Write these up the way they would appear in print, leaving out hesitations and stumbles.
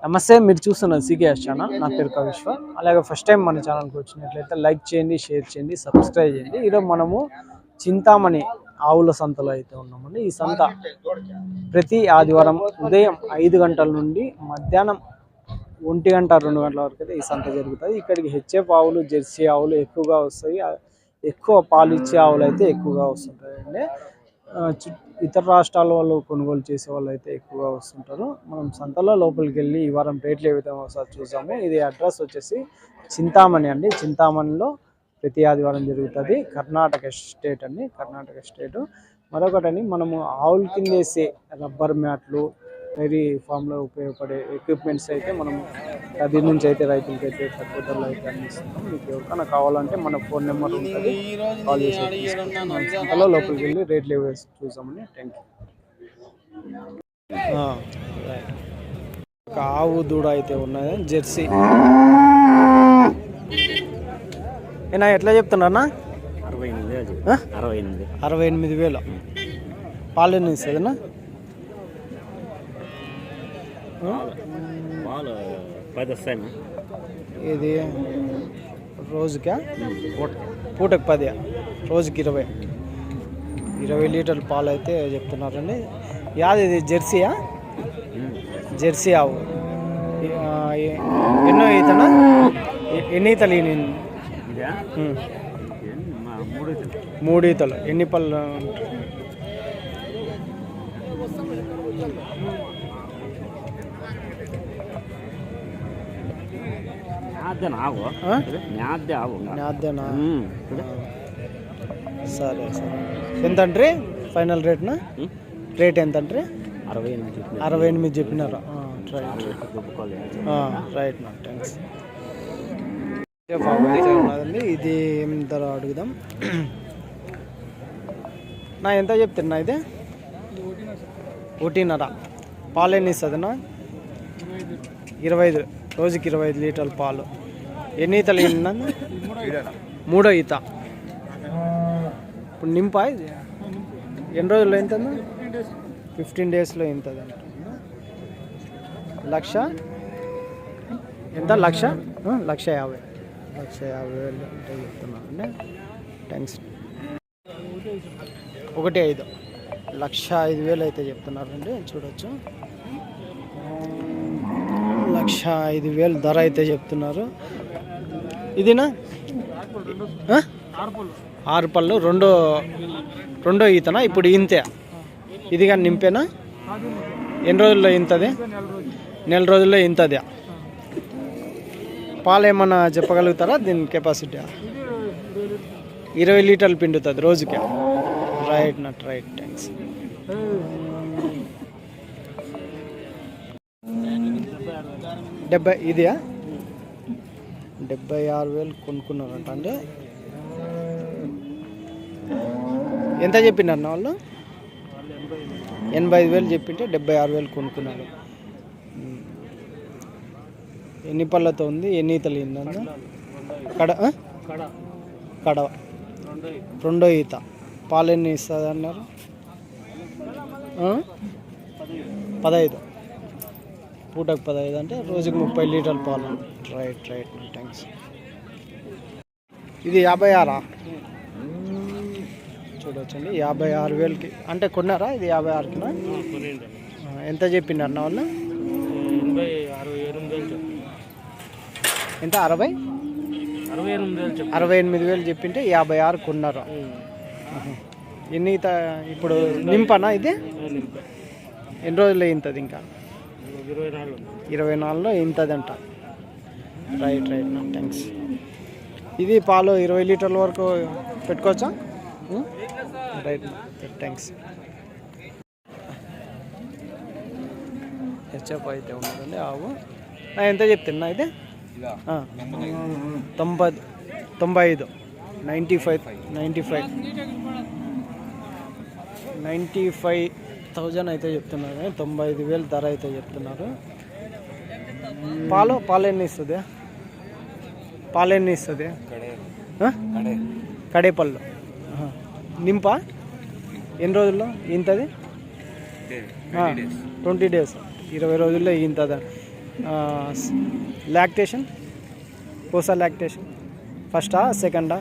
నమస్తే, మీరు చూస్తున్న సీకేఎస్ ఛానల్. నా పేరు కవిశ్వ. అలాగే ఫస్ట్ టైం మన ఛానల్కి వచ్చినట్లయితే లైక్ చేయండి, షేర్ చేయండి, సబ్స్క్రైబ్ చేయండి. ఈరోజు మనము చింతామణి ఆవుల సంతలో అయితే ఉన్నామండి. ఈ సంత ప్రతి ఆదివారం ఉదయం 5 గంటల నుండి మధ్యాహ్నం 1 గంట 2 గంటల వరకు అయితే ఈ సంత జరుగుతుంది. ఇక్కడికి హెచ్ఎఫ్ ఆవులు, జెర్సీ ఆవులు ఎక్కువగా వస్తాయి. ఎక్కువ పాలు ఇచ్చే ఆవులు అయితే ఎక్కువగా వస్తుంటాయండి. ఇతర రాష్ట్రాల వాళ్ళు కొనుగోలు చేసే వాళ్ళు అయితే ఎక్కువగా వస్తుంటారు. మనం సంతలో లోపలికి వెళ్ళి ఈ వారం రేట్లు ఏ విధంగా ఒకసారి చూసాము. ఇది అడ్రస్ వచ్చేసి చింతామణి అండి. చింతామణిలో ప్రతి ఆదివారం జరుగుతుంది. కర్ణాటక స్టేట్ అండి, కర్ణాటక స్టేటు. మరొకటని మనము ఆవుల కింద వేసే రబ్బర్ మ్యాట్లు, డైరీ ఫామ్లో ఉపయోగపడే ఎక్విప్మెంట్స్ అయితే మనం అది నుంచి అయితే రైతులకి అయితే తక్కువ ధరలో అయితే అందిస్తున్నాం. మీకు ఎవరికైనా కావాలంటే మన ఫోన్ నెంబర్ ఉంటుంది, కాల్ చేసి సంతలో లోపలికి వెళ్ళి రేట్లు వేసి చూసామని. Thank you. ఒక ఆవు దూడ అయితే ఉన్నది, జెర్సీ. ఏనా ఎట్లా చెప్తున్నారన్నా? 68,000. పాలు ఎన్ని ఇస్తుందన్నా? ఇది రోజుకా? పూటకు 10, రోజుకి 20 లీటర్ల పాలు అయితే చెప్తున్నారండి. యాది ఇది జెర్సీయా? జెర్సీ ఆవు. ఎన్నో ఈతనా? ఎన్ని ఈతలు? 3 ఈతలు. ఎన్ని పళ్ళు? సరే సరే. ఎంతంట్రీ ఫైనల్ రేట్నా? రేట్ ఎంతంట్రీ? 68 చెప్పినారా? రైట్ నా, థ్యాంక్స్. ఉన్నదండి. ఇది ఏం ధర అడుగుదాం. నా ఎంత చెప్తున్నా? ఇది 1.5. పాలు ఎన్ని ఇస్తుందినా? 25. రోజుకి 25 లీటర్ల పాలు. ఎన్ని ఈతలు? 3వ ఈత. ఇప్పుడు నింపా ఇది? ఎన్ని రోజుల్లో ఎంత? 15 డేస్లో ఇంతది అంట. 1,00,000 ఎంత? 1,50,000 అంటే చెప్తున్నానండి. థ్యాంక్స్. 1.5 1,05,000 అయితే చెప్తున్నారండి. చూడొచ్చు, 1,05,000 ధర అయితే చెప్తున్నారు. ఇదినా? 6 పళ్ళు. రెండో ఈతనా? ఇప్పుడు ఇంతే. ఇది కానీ నింపేనా? ఎన్ని రోజుల్లో ఇంతది? 4 రోజుల్లో ఇంతది. పాలు ఏమన్నా చెప్పగలుగుతారా దీని కెపాసిటీ? 20 లీటర్లు పిండుతుంది రోజుకి. రైట్ నట్, రైట్, థ్యాంక్స్. 70 ఇదియా? 76,000 కొనుక్కున్నారంట అండి. ఎంత చెప్పినారు వాళ్ళు? 85,000 చెప్పింటే 76,000 కొనుక్కున్నారు. ఎన్ని పళ్ళతో ఉంది? ఎన్ని ఈతలు అయిందన్న? కడవ. 2వ ఈత. పాలు ఎన్ని ఇస్తుంది అన్నారు? 15. పూటకు 15 అంటే రోజుకి 30 లీటర్ల పాలు. Right, thanks. ఇది 56. చూడవచ్చండి, 56,000కి అంటే కొన్నారా? ఇది 56కినా? ఎంత చెప్పినారు నా వాళ్ళు? ఎంత? 68,000 చెప్పింటే 56 కొన్నారు. ఎన్ని ఈత ఇప్పుడు? నింపనా ఇది? ఎన్ని రోజుల్లో ఇంతది? ఇంకా 24లో ఇంతదంట. Right, thanks. ఇది పాలు 20 లీటర్ల వరకు పెట్టుకోవచ్చా? Right, thanks. హెచ్ఎఫ్ అయితే ఉన్నదండి ఆవు. ఎంత చెప్తున్నా? ఇది 95. 95,000 అయితే చెప్తున్నారు. 95,000 ధర అయితే చెప్తున్నారు. పాలు ఎన్ని ఇస్తుంది? కడే పళ్ళు. నింపా? ఎన్ని రోజుల్లో ఇంతది? 20 days 20 రోజుల్లో ఈంతదా. లాక్టేషన్ పోసా లాక్టేషన్ ఫస్టా సెకండా?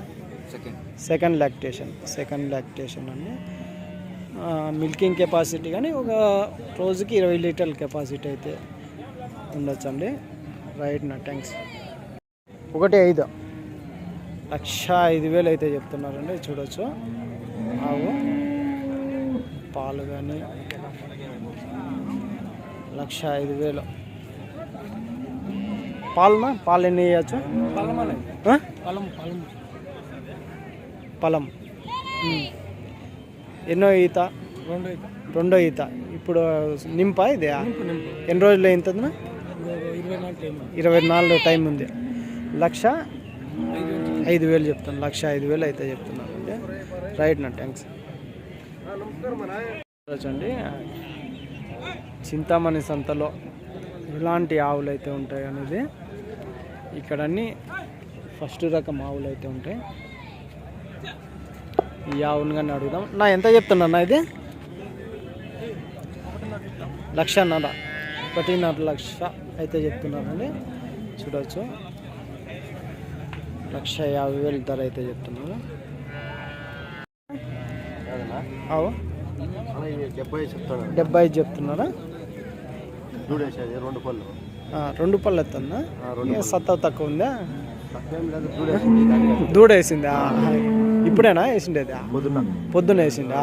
సెకండ్ లాక్టేషన్ అండి. మిల్కింగ్ కెపాసిటీ కానీ ఒక రోజుకి 20 లీటర్ల కెపాసిటీ అయితే ఉండొచ్చండి. రైట్ నా థ్యాంక్స్. 1.5 1,05,000 అయితే చెప్తున్నారండి. చూడొచ్చు ఆవు పాలు కానీ 1,05,000 పాలు ఎన్ని వేయచ్చు? పొలం ఎన్నో ఈత? రెండో ఈత. ఇప్పుడు నింపా ఇది? ఎన్ని రోజులు అయింటుందా? 24 టైం ఉంది. 1,05,000 చెప్తాను. 1,05,000 అయితే చెప్తున్నాను అంటే. రైట్ నా థ్యాంక్స్. చూడండి చింతామణి సంతలో ఎలాంటి ఆవులు అయితే ఉంటాయి అనేది. ఇక్కడ అన్నీ ఫస్ట్ రకం ఆవులు అయితే ఉంటాయి. ఈ ఆవును కానీ అడుగుదాం. నా ఎంత చెప్తున్నా ఇది? 1,50,000 1,50,000 అయితే చెప్తున్నారండి. చూడవచ్చు 1,50,000 ధర అయితే చెప్తున్నారు. ఆవు 70 చెప్తున్నారా? 2 పళ్ళు ఎత్తుందా? సత్తా తక్కువ ఉందా? దూడ వేసిందా? ఇప్పుడేనా వేసిండేది? పొద్దున్న వేసిందా?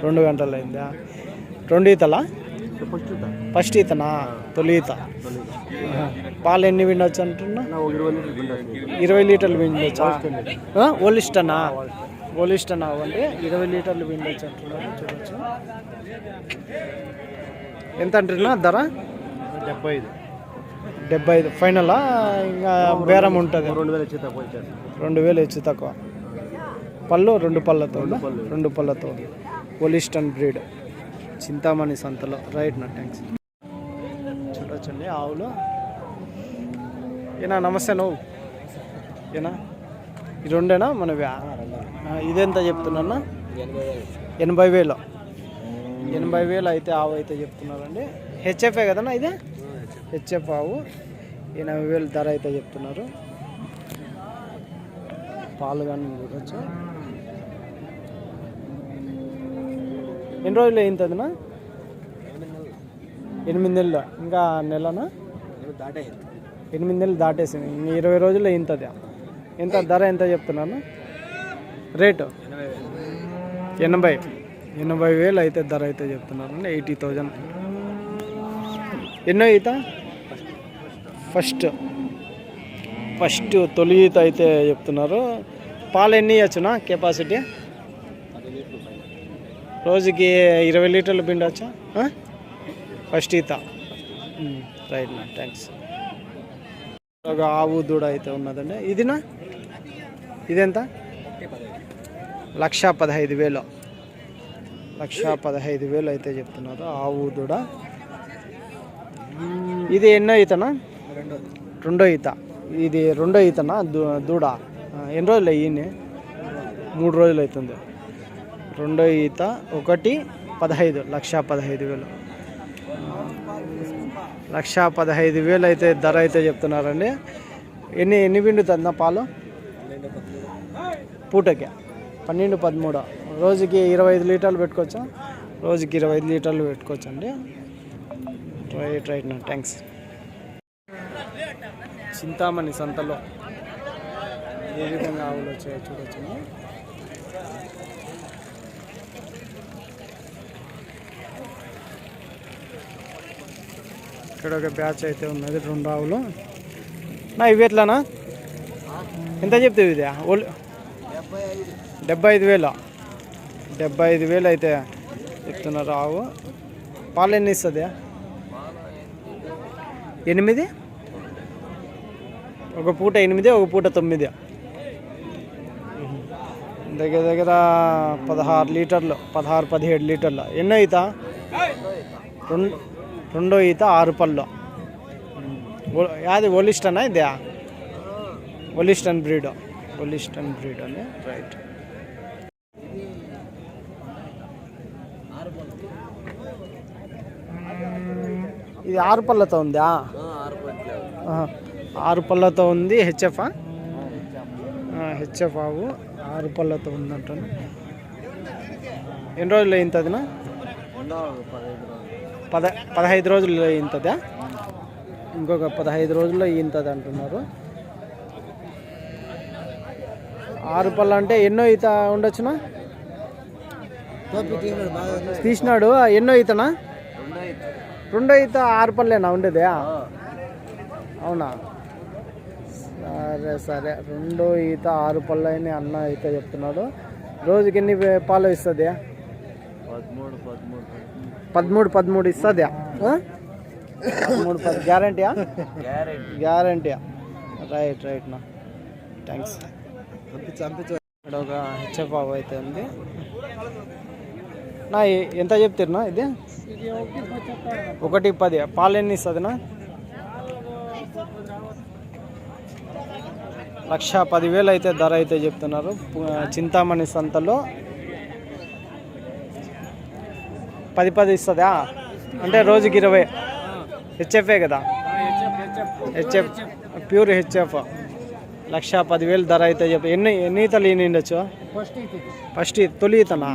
2 గంటలు అయిందా? 2 ఈతలా? ఫస్ట్ ఈతనా? తొలి ఈత. పాలు ఎన్ని విండొచ్చు అంటున్నా? 20 లీటర్లు విండొచ్చా? ఓలిస్టనా అంటే 20 లీటర్లు విండొచ్చు అంటున్నారు. చూడొచ్చు. ఎంత అంటున్నా ధర? 75 ఫైనలా? ఇంకా బేరం ఉంటుంది? 2,000 హెచ్చు తక్కువ. పళ్ళు 2 పళ్ళతో ఓలిస్టన్ బ్రీడ్ చింతామణి సంతలో. రైట్ నా థ్యాంక్స్. చూడొచ్చండి ఆవులు. ఏనా నమస్తే. నువ్వు ఏనా ఈ రెండేనా మనవి? ఇదెంత చెప్తున్నా? 80,000 అయితే ఆవు అయితే చెప్తున్నారండి. హెచ్ఎఫ్ఏ కదన్నా ఇది? హెచ్ఎఫ్ ఆవు 80,000 ధర అయితే చెప్తున్నారు. పాలు కానీ చూడవచ్చు. ఎన్ని రోజులు అయిందన్నా? 8 నెలలు. ఇంకా నెలనా? 8 నెలలు దాటేసింది. ఇంక 20 రోజులు అయింది. ఎంత ధర ఎంత చెప్తున్నాను? రేటు 80,000 అయితే ధర అయితే చెప్తున్నారు. 80,000. ఎన్నో ఈత? ఫస్ట్ తొలి ఈత అయితే చెప్తున్నారు. పాలు ఎన్ని ఇవ్వచ్చునా కెపాసిటీ? రోజుకి 20 లీటర్లు పిండవచ్చా? ఫస్ట్ ఈత. రైట్ నా థ్యాంక్స్. ఒక ఆవు దూడ అయితే ఉన్నదండి. ఇదినా? ఇదెంత? 1,15,000 1,15,000 అయితే చెప్తున్నారు ఆవు దూడ. ఇది ఎన్నో ఈతనా? రెండో ఈత. ఇది రెండో ఈతనా దూడ? ఎన్ని రోజులు అయ్యింది? 3 రోజులు అవుతుంది. రెండో ఈత. 1,15,000 1,15,000 1,15,000 అయితే ధర అయితే చెప్తున్నారండి. ఎన్ని పిండుతుందా పాలు పూటకి? 12-13. రోజుకి 25 లీటర్లు పెట్టుకోవచ్చా? రోజుకి 25 లీటర్లు పెట్టుకోవచ్చు అండి. రైట్ నా థ్యాంక్స్. చింతామణి సంతలో ఏ విధంగా ఆవులు వచ్చాయో చూడొచ్చు. ఇక్కడ ఒక బ్యాచ్ అయితే ఉన్నది. 2 ఆవులు. నా ఇవి ఎట్లానా? ఎంత చెప్తావు ఇది? 75,000 అయితే చెప్తున్నారు ఆవు. పాలు ఎన్ని ఇస్తుంది? 8. ఒక పూట 8, ఒక పూట 9. దగ్గర 16 లీటర్లు, 16-17 లీటర్లు. ఎన్నో ఈత? రెండో ఈత. 6 పళ్ళు. అది ఓలిస్టనా? ఇది ఓలిస్టన్ బ్రీడ్ అని. రైట్. ఇది 6 పళ్ళతో ఉందా? 6 పళ్ళతో ఉంది. హెచ్ఎఫ్ హెచ్ఎఫ్ ఆవు 6 పళ్ళతో ఉందంటాను. ఎన్ని రోజులు అయింతదినా? 15 రోజులు అయింతదా? ఇంకొక 15 రోజుల్లో ఈంతది అంటున్నారు. 6 పళ్ళు అంటే ఎన్నో ఈత ఉండొచ్చునా? తీసినాడు. ఎన్నో ఈతనా? రెండో ఈత 6 పళ్ళేనా ఉండేదే? అవునా? సరే సరే, రెండో ఈత 6 పళ్ళు అని అన్న అయితే చెప్తున్నాడు. రోజుకి ఎన్ని పాలు ఇస్తుంది? 13 ఇస్తుందా? 13 గ్యారంటీయా? గ్యారంటీయా? రైట్ నా థ్యాంక్స్. ఇక్కడ ఒక హెచ్ఎఫ్ ఆవు అయితే ఉంది. నా ఎంత చెప్తారునా ఇది? 1.10. పాలు ఎన్ని ఇస్తుందినా? 1,10,000 అయితే ధర అయితే చెప్తున్నారు. చింతామణి సంతలో 10 ఇస్తుందా? అంటే రోజుకి 20. హెచ్ఎఫ్ఏ కదా? HF pure HF. 1,10,000 ధర అయితే చెప్తా. ఎన్ని ఈతలు ఈయన ఉండొచ్చు? ఫస్ట్ తొలి ఈతనా?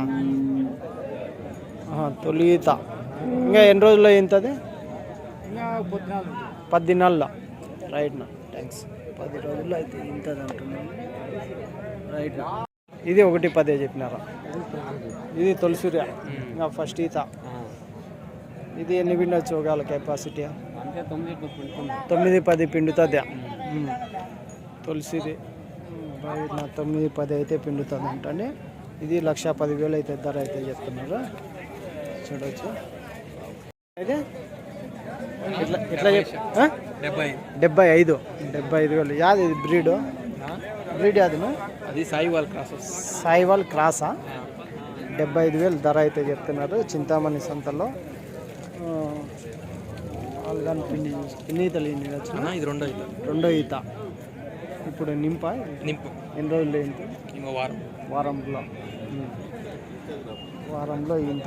తొలి ఈత. ఇంకా ఎన్ని రోజుల్లో ఇంతది? 10 దినాల్లో. రైట్నా థ్యాంక్స్. 10 రోజుల్లో అయితే ఇంతది అంటున్నాను. రైట్. ఇది 1.10 చెప్పినారా? ఇది తొలిసూర్య. ఇంకా ఫస్ట్ ఈత. ఇది ఎన్ని పిండొచ్చు ఒకవేళ కెపాసిటీ? 9-10 పిండుతుంది. తులసిది 9-10 అయితే పిండుతుంది అంటే. ఇది 1,10,000 అయితే ధర అయితే చెప్తున్నారు. చూడవచ్చు. అయితే ఎట్లా 75,000. యాది ఇది బ్రీడ్ యాదిను? అది సాయివాల్ క్రాసా? 75,000 ధర అయితే చెప్తున్నారు. చింతామణి సంతలో పిండి ఈతలు ఇది రెండో ఈత. ఇప్పుడు నింపు ఎన్ని రోజులు అయింది? వారంలో ఇంత.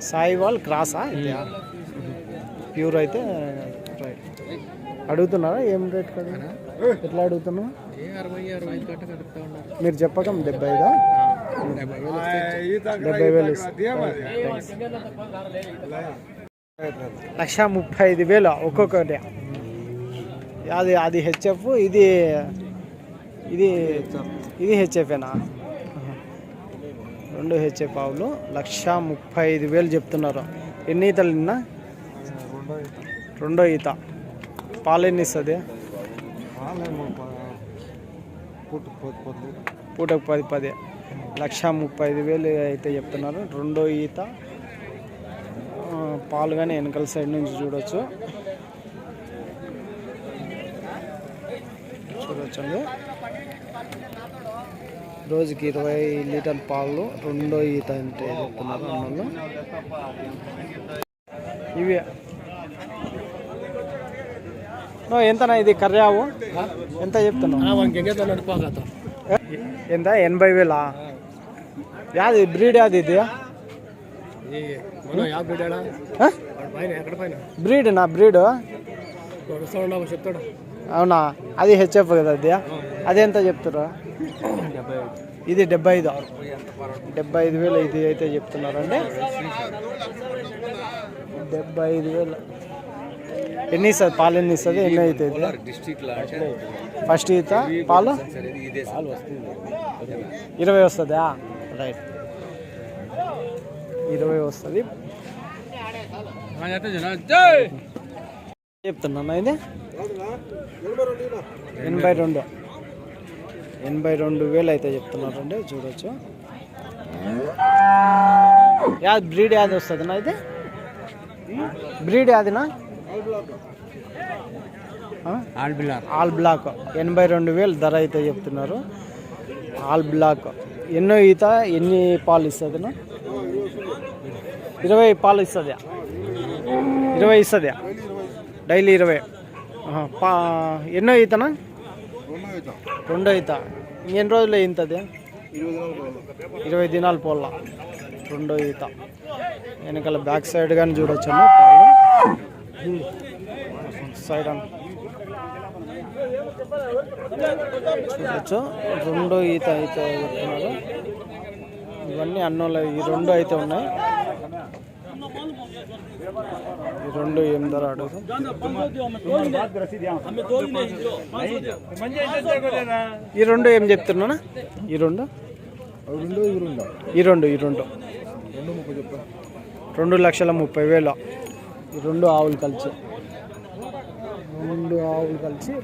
సాయివాల్ క్రాసా? ప్యూర్ అయితే రైట్. అడుగుతున్నారా ఏం రేట్ కదా? ఎట్లా అడుగుతున్నా? మీరు చెప్పకం 75,000. 70,000. 1,35,000 ఒక్కొక్కటి. అది హెచ్ఎఫ్. ఇది హెచ్ఎఫేనా? 2 హెచ్ఎఫ్ ఆవులు 1,35,000 చెప్తున్నారు. ఎన్ని ఈతలు నిన్న? రెండో ఈత. పాలు ఎన్ని ఇస్తుంది? పూటకు 10. 1,35,000 అయితే చెప్తున్నారు. రెండో ఈత. పాలు కానీ వెనకాల సైడ్ నుంచి చూడొచ్చండి. రోజుకి 20 లీటర్ల పాలు. రెండో ఈత అంటే చెప్తున్నారు అన్నలు. ఇవి ఎంతనా? ఇది కర్యావు ఎంత చెప్తున్నావు? ఎంత? 80,000. యాది బ్రీడ్? యాది ఇది? బ్రీడ్ నా? బ్రీడ్ అవునా? అది హెచ్ఎఫ్ కదా? అది ఎంత చెప్తారు? ఇది 75,000 ఇది అయితే చెప్తున్నారండి. 75,000. ఎన్ని ఇస్తుంది పాలు? ఎన్ని ఇస్తుంది? ఎన్ని అవుతుంది? ఫస్ట్ ఈత పాలు 20 వస్తుందా? రైట్. 20 వస్తుంది చెప్తున్నా. ఇది 82,000 అయితే చెప్తున్నారండి. చూడొచ్చు. యాది బ్రీడ్? యాది వస్తుంది నా? ఇది బ్రీడ్ యాదినా? All black. 82,000 ధర అయితే చెప్తున్నారు. All black. ఎన్నో ఈత? ఎన్ని పాలు ఇస్తుంది? 20 పాలు ఇస్తుంది. 20 ఇస్తుంది డైలీ 20. ఎన్నో ఈతనా? రెండో ఈత. ఎన్ని రోజులు అయింది? 20 దినాలు పోల్లా రెండో ఈత. వెనకాల బ్యాక్ సైడ్ కానీ చూడొచ్చండి పాలు సైడ్ అని చూడొచ్చు. రెండో ఈత అయితే చెప్తున్నారు. ఇవన్నీ అన్నోళ్ళ ఈ రెండు అయితే ఉన్నాయి. ఈ రెండు ఏం ధర అడుగు. ఈ రెండు ఏం చెప్తున్నా? ఈ రెండు 2,30,000. ఈ రెండు ఆవులు కలిసి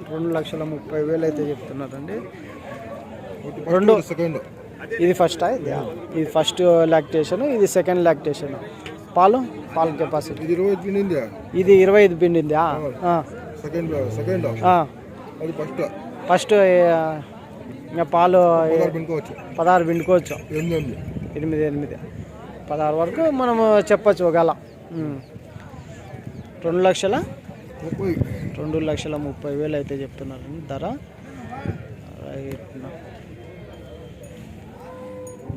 2,30,000 అయితే చెప్తున్నారండి. రెండు ఇది ఫస్ట్ ఇది ఫస్ట్ లాక్టేషన్, ఇది సెకండ్ లాక్టేషన్. పాలు కెపాసిటీ ఇది 25 పిండిందా? ఫస్ట్ ఇంకా పాలు 16 పిండుకోవచ్చు. 8 16 వరకు మనము చెప్పచ్చు ఒకవేళ. 2,30,000 అయితే చెప్తున్నారండి ధర.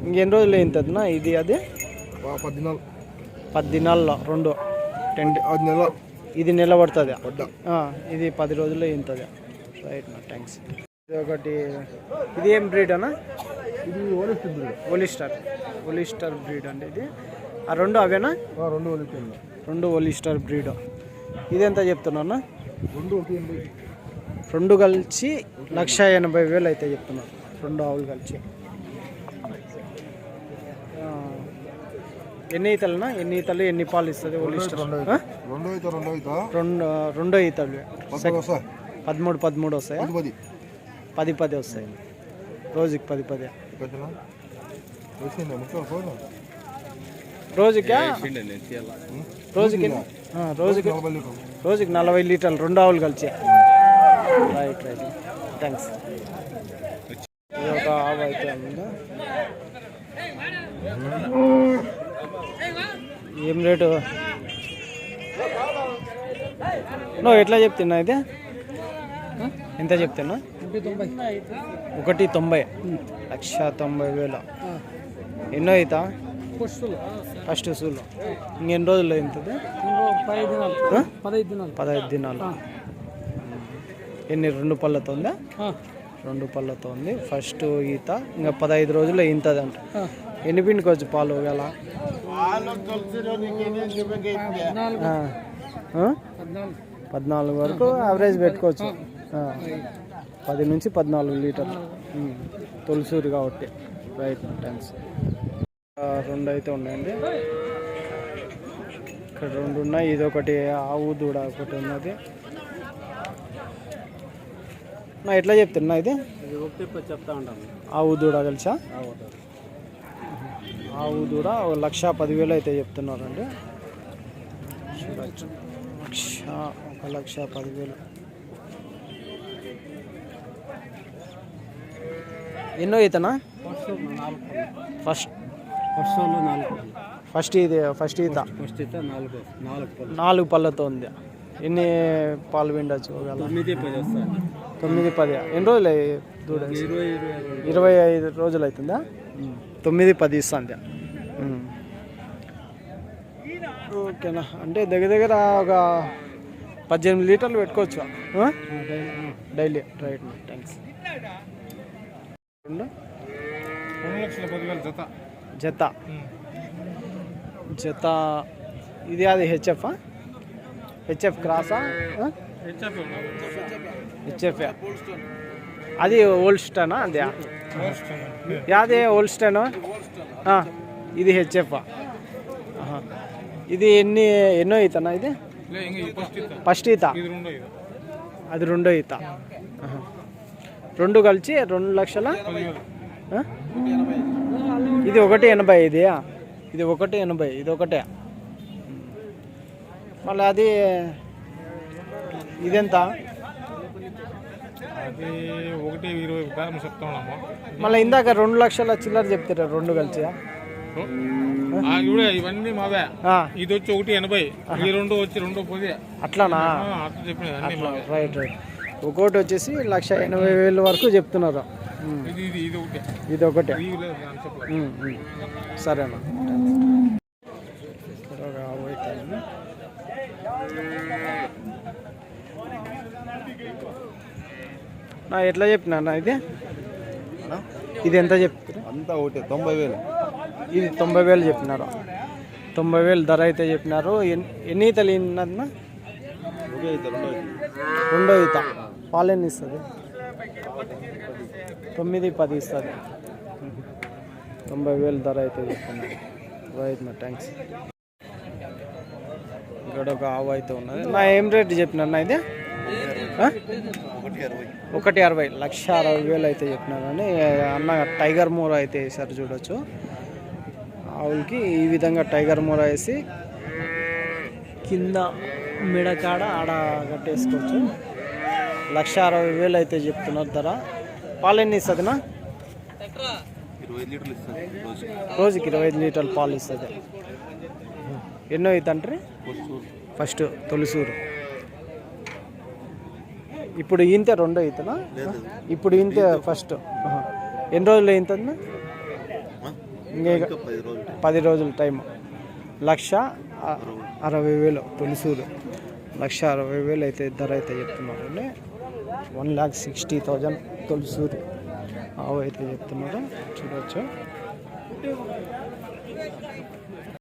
ఇంకెన్ని రోజులు అయిందన్నా ఇది? అది 10 దినాల్లో రెండు 10 ఇది నిలబడుతుంది. ఇది 10 రోజుల్లో అయింది. రైట్ నా థ్యాంక్స్. ఇది ఒకటి. ఇది ఏం బ్రీడ్ అన్నా? ఇది ఓలిస్టర్ బ్రీడ్ అండి ఇది. ఆ రెండు అవేనా? రెండు ఓలిస్టర్ బ్రీడ్. ఇది ఎంత చెప్తున్నా? రెండు కలిసి 1,80,000 అయితే చెప్తున్నారు. రెండు ఆవులు కలిసి. ఎన్ని ఈతలనా? ఎన్ని ఈతలు ఎన్ని పాలు ఇస్తుంది ఓలిస్టర్? రెండో ఈతలు 13 వస్తాయా? 10 వస్తాయి. రోజుకి 10. రోజుకి 40 లీటర్లు రెండు ఆవులు కలిసి. Right thanks. ఇది ఒక ఆవు అయితే ఉందా? ఏం రేటు? ఎట్లా చెప్తున్నా? ఇది ఎంత చెప్తున్నా? 1,90,000. 1,90,000. ఎన్నో అవుతా? ఫస్ట్ సూలు. ఇంకెన్ని రోజుల్లో అవుతుంది? 15 దినాలు. ఎన్ని? 2 పళ్ళతో ఉందా? 2 పళ్ళతో ఉంది. ఫస్ట్ ఈత ఇంకా 15 రోజుల్లో ఇంతది అంట. ఎన్ని పిండుకోవచ్చు పాలు గల? 14 వరకు యావరేజ్ పెట్టుకోవచ్చు. 10 నుంచి 14 లీటర్లు తొలిసూరు కాబట్టి. Right thanks. 2 అయితే ఉన్నాయండి. ఇక్కడ 2 ఉన్నాయి. ఇది ఒకటి ఆవు దూడ ఒకటి ఉన్నది. ఎట్లా చెప్తున్నా? ఇది చెప్తా ఉంటాను. ఆవు దూడ కలిసా? ఆవు దూడ 1,10,000 అయితే చెప్తున్నారండి. 1,10,000. ఎన్నో ఈతనా? ఫస్ట్ ఇది ఫస్ట్ ఈత 4 పళ్ళతో ఉంది. ఎన్ని పాలు పిండచ్చు? 9-10. ఎన్ని రోజులు దూడ? 25 రోజులు అవుతుందా? 9-10 ఇస్తుంది. ఓకేనా? అంటే దగ్గర ఒక 18 లీటర్లు పెట్టుకోవచ్చు డైలీ. Right thanks. 2,10,000 జత. ఇది అది హెచ్ఎఫ్ క్రాసా? హెచ్ఎఫ్. అది ఓల్స్టనా? అదే యాదే ఓల్స్టన్. ఇది హెచ్ఎఫ్. ఇది ఎన్నో ఈతనా? ఇది ఫస్ట్ ఈత. అది రెండో ఈత. 2 కలిసి 2,00,000. ఇది 1,80,000. ఇది 1,80,000. ఇది ఒకటే. మళ్ళీ అది ఇదెంత? అది 1,20,000 చెప్తా ఉన్నాము. మళ్ళీ ఇందాక 2,00,000 చిల్లర చెప్తారా? 2 కలిసి ఇవన్నీ మావే. ఇది వచ్చి 1,80,000. ఈ 2 వచ్చి 2,10,000. అట్లానా? అట్లా చెప్పిన. రైట్. ఒక్కోటి వచ్చేసి 1,80,000 వరకు చెప్తున్నారు. ఇది ఒకటే ఇది ఒకటే. ఇవి లేదు దాని చెప్పలేదు. సరేనా. ఇక్కడ ఒక ఆవు అయితే ఉంది. ఎట్లా చెప్పినా ఇది ఇది ఎంత చెప్తారు? అంతా ఒకటి 90,000. ఇది 90,000 చెప్పినారు. 90,000 ధర అయితే చెప్పినారు. ఎన్ని ఈతలు ఇన్నదన్నా? రెండో ఈత. పాలు ఎన్ని ఇస్తుంది? 9-10 ఇస్తుంది. 90,000 ధర అయితే చెప్తున్నారు. రైట్ నా థ్యాంక్స్. ఇక్కడ ఒక ఆవు అయితే ఉన్నది. ఏం రేట్ చెప్పినా ఇది? 1,60,000 1,60,000 అయితే చెప్పినారు. కానీ అన్న టైగర్ మూర అయితే వేసారు చూడొచ్చు. ఆవులకి ఈ విధంగా టైగర్ మూర వేసి కింద మిడకాడ ఆడ కట్టేసుకోవచ్చు. 1,60,000 అయితే చెప్తున్నారు ధర. పాలు ఎన్ని ఇస్తుందినా? 25 లీటర్లు ఇస్తుంది రోజుకి 25 లీటర్ల పాలు ఇస్తుంది. ఎన్నో అవుతుంటారు? ఫస్ట్ తొలిసూరు. ఇప్పుడు ఇంతే రెండో అవుతుందా? ఇప్పుడు ఇంతే ఫస్ట్. ఎన్ని రోజులు అవుతుందా? ఇంకా 10 రోజులు టైం. 1,60,000 తొలిసూరు. 1,60,000 అయితే ధర అయితే చెప్తున్నారు. 1,60,000 తొలిసూరు ఆవు అయితే చెప్తున్నారు. చూడవచ్చు.